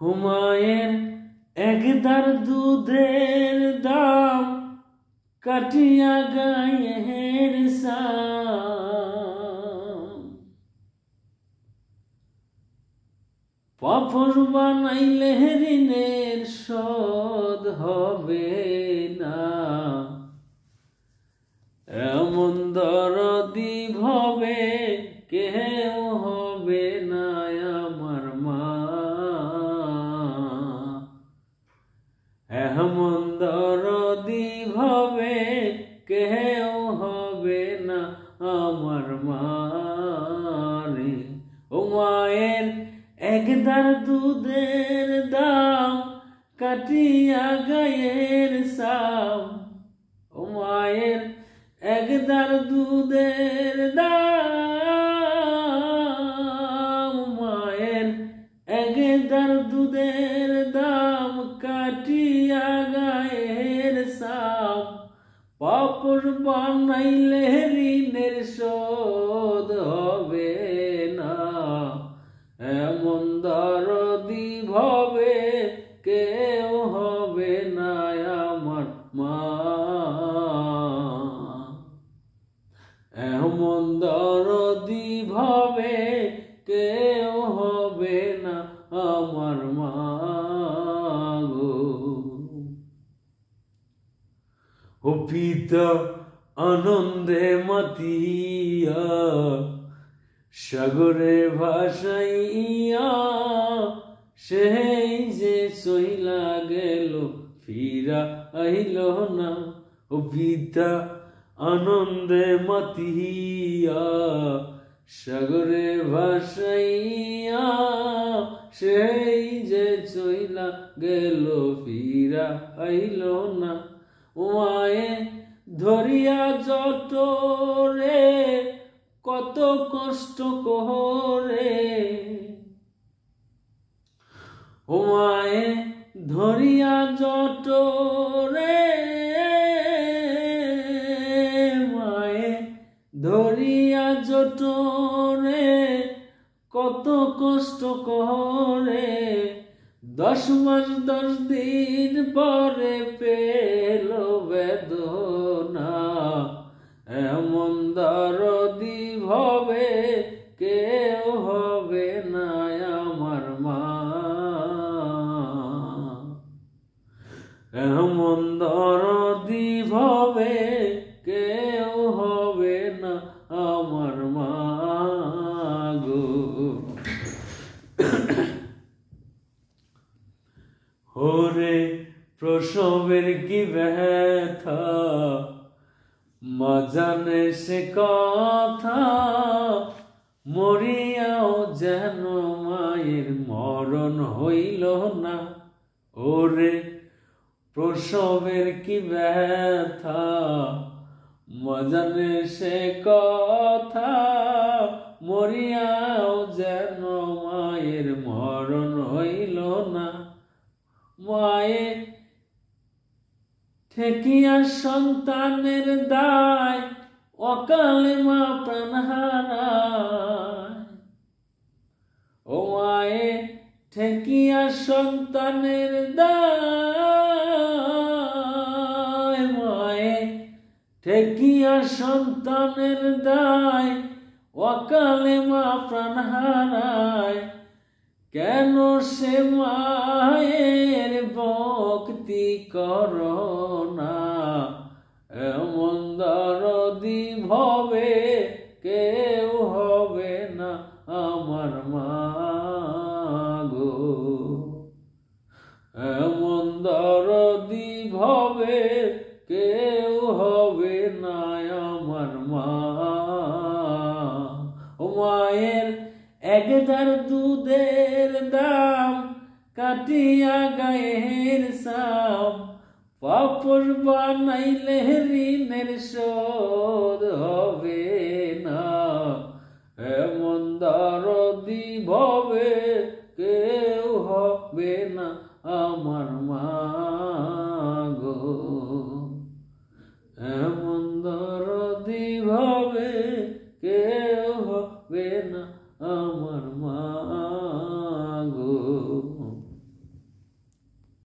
হুমায়ের একদার দুধের দাম কাটিয়া গায়ের সাম পাপড় বানাইলে ঋণের শোধ হবে না এমন দরদি ভবে কেউ হবে না আমার মা এমন দরদি ভবে কেউ হবে না আমার মা রে ও মায়ের একদার দুধের দাম কাটিয়া গায়ের সাম ও মায়ের একদার দুধের দাম মায়ের একদার দুধের দাম কাটিয়া গায়ের সাম পাপড় বানাইলে ঋণের শোধ হবে না এমন দরদি ভবে কেউ হবে না আমার মা এমন দরদি ভবে কেউ হবে না আমার মা গো ও পিতা আনন্দে মাতিয়া সাগরে ভাসাইয়া সেই যে চইলা গেল ফিরা আইল না ও পিতা আনন্দে মাতিয়া সাগরে ভাসাইয়া সেই যে চইলা গেল ফিরা আইল না মায়ে ধরিয়া জটরে কত কষ্ট করে ও মায়ে ধরিয়া জটরে মায়ে ধরিয়া জটরে কত কষ্ট করে 10 মাস 10 দিন পরে পেল বেদনা এমন দরদি ভবে কেউ হবে না আমার মা এমন দরদি ভবে কেউ হবে না আমার মা গো ওরে প্রসবের কি ব্যথা মা জানে সে কথা মরিয়াও যেন মায়ের মরণ হইল না ওরে প্রসবের কি ব্যথা মা জানে সে কথা মরিয়াও যেন মায়ের মরণ হইল না মায়ে ঠেকিয়া সন্তানের দায় অকালে মা প্রাণ হারায় ও মায়ে ঠেকিয়া সন্তানের দায় মায়ে ঠেকিয়া সন্তানের দায় অকালে মা প্রাণ হারায় কেন সে মায়ের ভক্তি করো না এমন দরদি ভবে কেউ হবে না আমার মা গো এমন দরদি ভবে কেউ হবে না আমার মা ও মায়ের একদার দুধের দাম কাটিয়া গায়ের সাম পাপড় বানাইলে ঋণের শোধ হবে না এমন দরদি ভবে কেউ হবে না আমার মা গো